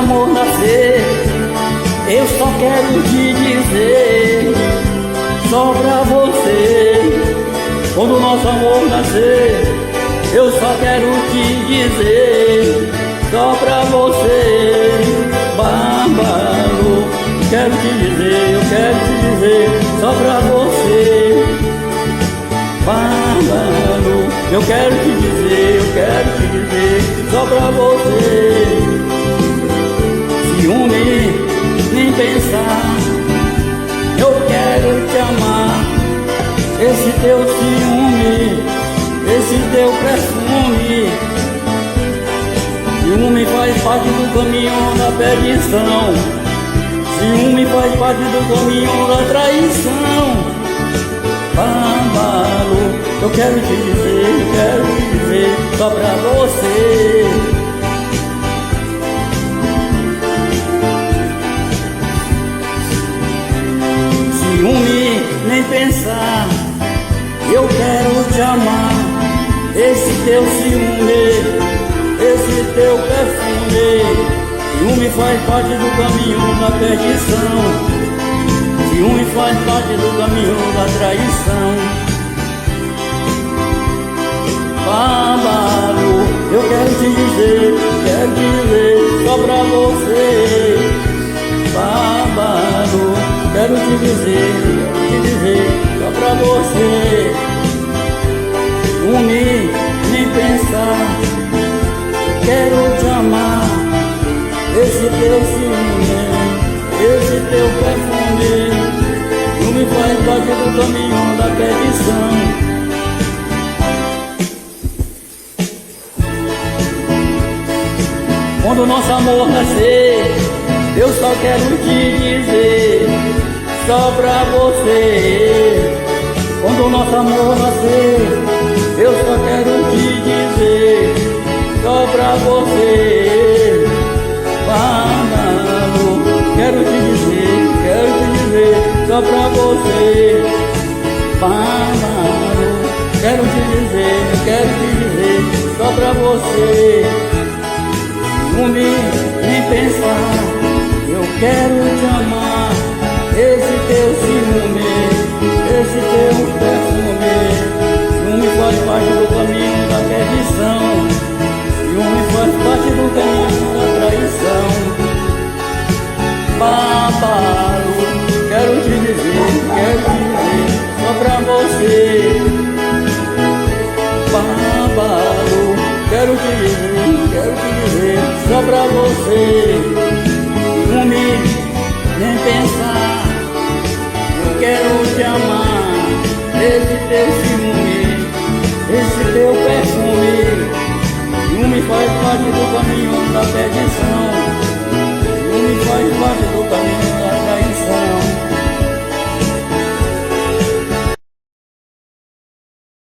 amor nascer, eu só quero te dizer, só pra você. Quando o nosso amor nascer, eu só quero te dizer, só pra você. Bárbaro, quero te dizer, eu quero te dizer, só pra você. Bárbaro, eu quero te dizer, eu quero te dizer, só pra você. Ciúme, nem pensar, eu quero te amar. Esse teu ciúme, esse teu perfume, ciúme faz parte do caminho da perdição. Ciúme faz parte do caminho da traição. Bárbaro, eu quero te dizer, só pra você. Ciúme, nem pensar, eu quero te amar. Esse teu ciúme, esse teu perfume, ciúme faz parte do caminho da perdição. Ciúme faz parte do caminho da traição. Bárbaro, eu quero te dizer, só pra você. Bárbaro, quero te dizer, só pra você. Ciúme, nem pensar, quero te amar. Esse teu ciúme, esse teu perfume, ciúme faz parte do caminho da perdição. Quando o nosso amor nascer, eu só quero te dizer, só pra você. Quando o nosso amor nascer, eu só quero te dizer, só pra você. Bárbaro, quero te dizer, só pra você. Bárbaro, quero te dizer, só pra você. Ciúme, nem pensar, eu quero te amar. Esse teu ciúme, esse teu perfume, ciúme faz parte do caminho da perdição. Ciúme faz parte do caminho da traição. Bárbaro, quero te dizer, só pra você. Bárbaro, quero te dizer, só pra você. Ciúme, nem pensar, eu quero te amar. Esse teu ciúme, esse teu perfume, ciúme faz parte do caminho da